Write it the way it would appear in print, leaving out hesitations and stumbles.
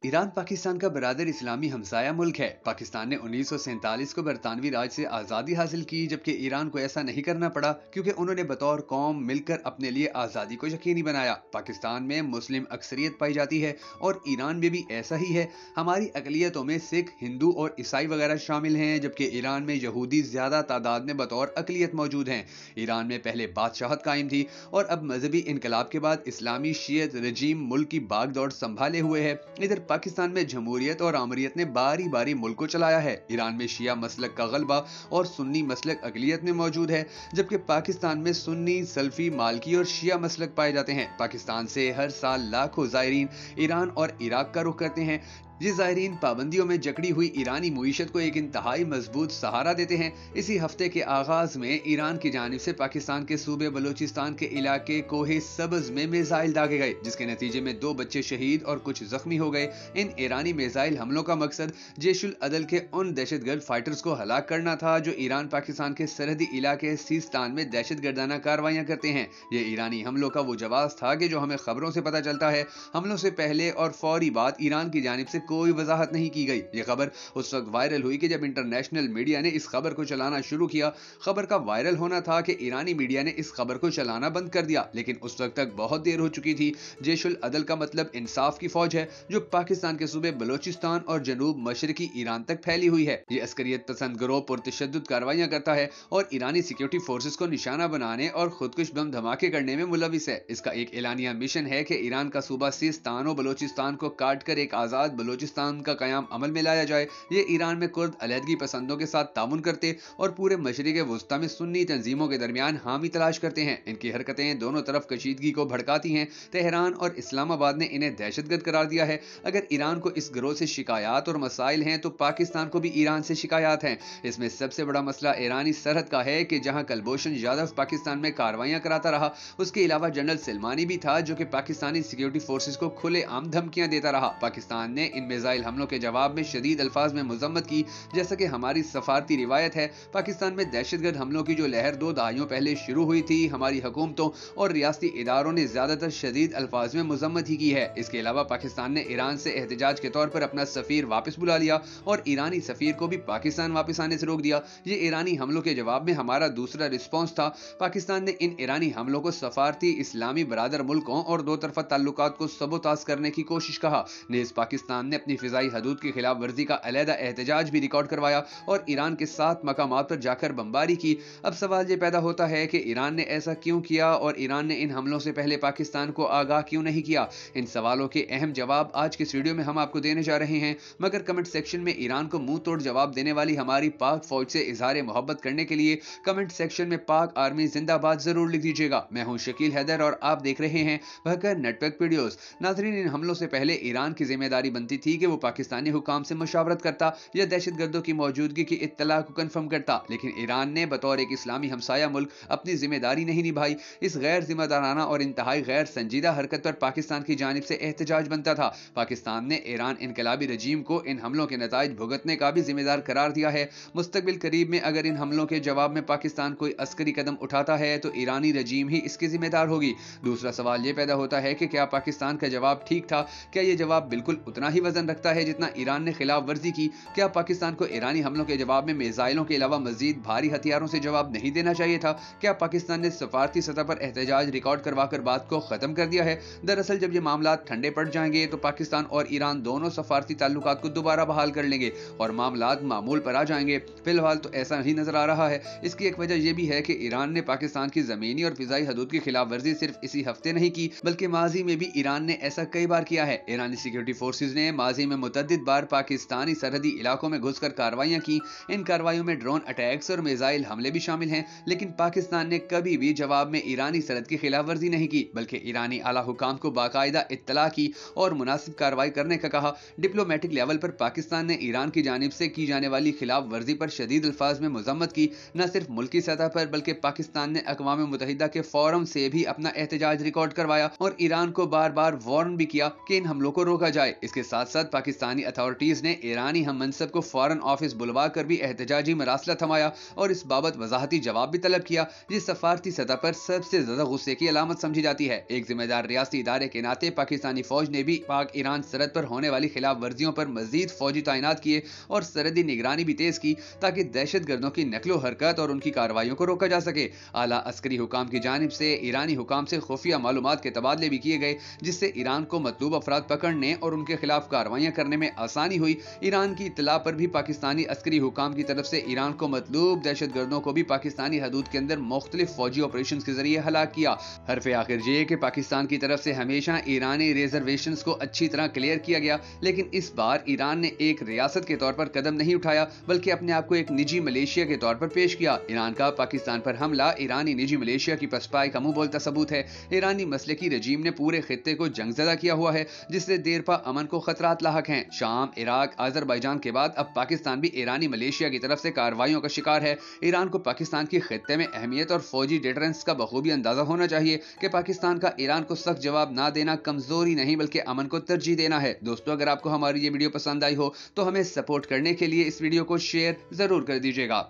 Iran Pakistan का बरादर इस्लामी हमसाया मुल्क है। पाकिस्तान ने 1947 को बरतानवी राज से आज़ादी हासिल की, जबकि ईरान को ऐसा नहीं करना पड़ा क्योंकि उन्होंने बतौर कौम मिलकर अपने लिए आज़ादी को यकीनी बनाया। पाकिस्तान में मुस्लिम अक्सरियत पाई जाती है और ईरान में भी ऐसा ही है। हमारी अकलियतों में सिख, हिंदू और ईसाई वगैरह शामिल हैं, जबकि ईरान में यहूदी ज़्यादा तादाद में बतौर अकलियत मौजूद हैं। ईरान में पहले बादशाहत कायम थी और अब मजहबी इनकलाब के बाद इस्लामी शियत रजीम मुल्क की बागडोर संभाले हुए है। इधर पाकिस्तान में जमहूरियत और आमरीत ने बारी बारी मुल्क को चलाया है। ईरान में शिया मसलक का गलबा और सुन्नी मसलक अकलियत में मौजूद है, जबकि पाकिस्तान में सुन्नी, सल्फी, मालकी और शिया मसलक पाए जाते हैं। पाकिस्तान से हर साल लाखों ज़ायरीन ईरान और इराक का रुख करते हैं। ये ज़ायरीन पाबंदियों में जकड़ी हुई ईरानी मुईशत को एक इंतहाई मजबूत सहारा देते हैं। इसी हफ्ते के आगाज में ईरान की जानिब से पाकिस्तान के सूबे बलूचिस्तान के इलाके कोहे सब्ज में मिसाइल दागे गए, जिसके नतीजे में 2 बच्चे शहीद और कुछ जख्मी हो गए। इन ईरानी मिसाइल हमलों का मकसद जैशुल अदल के उन दहशतगर्द फाइटर्स को हलाक करना था जो ईरान पाकिस्तान के सरहदी इलाके सीस्तान में दहशतगर्दाना कार्रवाइयां करते हैं। ये ईरानी हमलों का वो जवाब था कि जो हमें खबरों से पता चलता है। हमलों से पहले और फौरी बाद ईरान की जानिब से कोई वजाहत नहीं की गई। ये खबर उस वक्त वायरल हुई कि जब इंटरनेशनल मीडिया ने इस खबर को चलाना शुरू किया। खबर का वायरल होना था कि ईरानी मीडिया ने इस खबर को चलाना बंद कर दिया, लेकिन उस वक्त तक बहुत देर हो चुकी थी। जैशुल अदल का मतलब इंसाफ की फौज है, जो पाकिस्तान के सूबे बलोचिस्तान और जनूब मशरकी ईरान तक फैली हुई है। ये अस्करियत पसंद गिरोह पुरतशद्दुद कार्रवाइयां करता है और ईरानी सिक्योरिटी फोर्सेस को निशाना बनाने और खुदकुश बम धमाके करने में मुलविस है। इसका एक एलानिया मिशन है कि ईरान का सूबा सिस्तान और बलोचिस्तान को काट कर एक आजाद बलोचिस्तान का कयाम अमल में लाया जाए। ये ईरान में कुर्द अलहदगी पसंदों के साथ तामुन करते और पूरे मशरिक वुस्ता में सुन्नी तंजीमों के दरमियान हामी तलाश करते हैं। इनकी हरकतें दोनों तरफ कशीदगी को भड़काती हैं। तेहरान और इस्लामाबाद ने इन्हें दहशतगर्द करार दिया है। अगर ईरान को इस गिरोह से शिकायत और मसाइल हैं तो पाकिस्तान को भी ईरान से शिकायत हैं। इसमें सबसे बड़ा मसला ईरानी सरहद का है कि जहां कुलभूषण यादव पाकिस्तान में कार्रवाइयां कराता रहा, उसके अलावा जनरल सलमानी भी था जो कि पाकिस्तानी सिक्योरिटी फोर्सेस को खुलेआम धमकियां देता रहा। पाकिस्तान ने इन मिसाइल हमलों के जवाब में शदीद अल्फाज में मुजम्मत की। जैसा कि हमारी सफारती रिवायत है, पाकिस्तान में दहशतगर्द हमलों की जो लहर 2 दहाइयों पहले शुरू हुई थी, हमारी हुकूमतों और रियासती इदारों ने ज्यादातर शदीद अल्फाज में मुजम्मत ही की है। इसके अलावा पाकिस्तान ने ईरान से एहतजाज के तौर पर अपना सफीर वापस बुला लिया और ईरानी सफीर को भी पाकिस्तान वापस आने से रोक दिया। ये ईरानी हमलों के जवाब में हमारा दूसरा रिस्पॉन्स था। पाकिस्तान ने इन ईरानी हमलों को सफारती इस्लामी बरादर मुल्कों और 2 तरफा ताल्लुकात को सबोताज करने की कोशिश कहा। नेज़ पाकिस्तान ने अपनी फिजाई हदूद की खिलाफ वर्जी का अलहदा एहतजाज भी रिकॉर्ड करवाया और ईरान के 7 मकामात पर जाकर बमबारी की। अब सवाल ये पैदा होता है कि ईरान ने ऐसा क्यों किया और ईरान ने इन हमलों से पहले पाकिस्तान को आगाह क्यों नहीं किया। इन सवालों के अहम जवाब आज के इस वीडियो में हम आपको देने जा रहे हैं, मगर कमेंट सेक्शन में ईरान को मुंह तोड़ जवाब देने वाली हमारी पाक फौज से इजहार मोहब्बत करने के लिए कमेंट सेक्शन में पाक आर्मी जिंदाबाद जरूर लिख दीजिएगा। मैं हूं शकील हैदर और आप देख रहे हैं भकर नेटवर्क वीडियोस। नाज़रीन, इन हमलों से पहले ईरान की जिम्मेदारी बनती थी कि वो पाकिस्तानी हुकाम से मशावरत करता या दहशतगर्दों की मौजूदगी की इत्तला को कंफर्म करता, लेकिन ईरान ने बतौर एक इस्लामी हमसाया मुल्क अपनी जिम्मेदारी नहीं निभाई। इस गैर जिम्मेदाराना और इंतहाई गैर संजीदा हरकत पर पाकिस्तान की जानिब से एहतजाज बनता था। पाकिस्तान ने ईरान इनकलाबी रजीम को इन हमलों के नताइज भुगतने का भी जिम्मेदार करार दिया है। मुस्तकबिल करीब में अगर इन हमलों के जवाब में पाकिस्तान कोई अस्करी कदम उठाता है तो ईरानी रजीम ही इसकी जिम्मेदार होगी। दूसरा सवाल यह पैदा होता है कि क्या पाकिस्तान का जवाब ठीक था? क्या यह जवाब बिल्कुल उतना ही वजन रखता है जितना ईरान ने खिलाफ वर्जी की? क्या पाकिस्तान को ईरानी हमलों के जवाब में मिसाइलों के अलावा मजीद भारी हथियारों से जवाब नहीं देना चाहिए था? क्या पाकिस्तान ने सफारती सतह पर एहतजाज रिकॉर्ड करवाकर बात को खत्म कर दिया है? दरअसल जब ये मामला ठंडे पड़ जाएंगे तो पाकिस्तान और ईरान दोनों सफारती ताल्लुकात को दोबारा बहाल कर लेंगे और मामला मामूल पर आ जाएंगे। फिलहाल तो ऐसा नहीं नजर आ रहा है। इसकी एक वजह यह भी है कि ईरान ने पाकिस्तान की जमीनी और फिजाई हदूद की खिलाफ वर्जी सिर्फ इसी हफ्ते नहीं की, बल्कि माजी में भी ईरान ने ऐसा कई बार किया है। ईरानी सिक्योरिटी फोर्सेज ने माजी में मुतअद्दिद बार पाकिस्तानी सरहदी इलाकों में घुसकर कार्रवाइयां की। इन कार्रवाइयों में ड्रोन अटैक्स और मिसाइल हमले भी शामिल हैं, लेकिन पाकिस्तान ने कभी भी जवाब में ईरानी सरहद की खिलाफ वर्जी नहीं की, बल्कि ईरानी आला हुकाम को बाकायदा इत्तला की और मुनासिब कार्रवाई करने का कहा। डिप्लोमेटिक लेवल पर पाकिस्तान ने ईरान की जानिब से की जाने वाली खिलाफ वर्जी पर शदीद अल्फाज में मुजम्मत की। न सिर्फ मुल्की सतह पर बल्कि पाकिस्तान ने अक़वाम मुत्तहिदा के फोरम से भी अपना एहतजाज रिकॉर्ड करवाया और ईरान को बार बार वार्न भी किया कि इन हमलों को रोका जाए। इसके साथ साथ पाकिस्तानी अथॉरिटीज ने ईरानी हम मनसब को फौरन ऑफिस बुलवा कर भी एहतजाजी मरासला थमाया और इस बाबत वजाहती जवाब भी तलब किया, जिस सफारती सतह पर सबसे ज्यादा गुस्से की अलामत समझी जाती है। एक जिम्मेदार रियासती इदारे के नाते पाकिस्तानी फौज ने भी पाक ईरान सरहद पर होने वाली खिलाफ वर्जियों पर मजीद फौजी तैनात किए और सरहदी निगरानी भी तेज की ताकि दहशत गर्दों की नकलो हरकत और उनकी कार्रवाइयों को रोका जा सके। आला अस्करी हुकाम की जानिब से ईरानी हुकाम से खुफिया मालूमात के तबादले भी किए गए, जिससे ईरान को मतलूब अफराद पकड़ने और उनके खिलाफ कार्रवाइयां करने में आसानी हुई। ईरान की इत्तला पर भी पाकिस्तानी अस्करी हुकाम की तरफ से ईरान को मतलूब दहशत गर्दों को भी पाकिस्तानी हदूद के अंदर मुख्तलिफ फौजी ऑपरेशन के जरिए हलाक किया। हरफ आखिर ये कि पाकिस्तान की तरफ से हमेशा ईरानी रिजर्वेशन को अच्छी तरह क्लियर किया गया, लेकिन इस बार ईरान ने एक रियासत के तौर पर कदम नहीं उठाया बल्कि अपने आप को एक निजी मलेशिया के तौर पर पेश किया। ईरान का पाकिस्तान पर हमला ईरानी निजी मलेशिया की पसपाई का मुंह बोलता सबूत है। ईरानी मसलकी रजीम ने पूरे खित्ते को जंगज़दा किया हुआ है, जिससे देरपा अमन को खतरात लाहक हैं। शाम, इराक, अजरबैजान के बाद अब पाकिस्तान भी ईरानी मलेशिया की तरफ से कार्रवाइयों का शिकार है। ईरान को पाकिस्तान की खित्ते में अहमियत और फौजी डिटरेंस का बखूबी अंदाजा होना चाहिए कि पाकिस्तान का ईरान को सख्त जवाब ना देना कमजोरी नहीं बल्कि अमन को तरजीह देना है। दोस्तों, अगर आपको हमारी ये वीडियो पसंद आई हो तो हमें सपोर्ट करने के लिए इस वीडियो को शेयर जरूर कर दीजिएगा।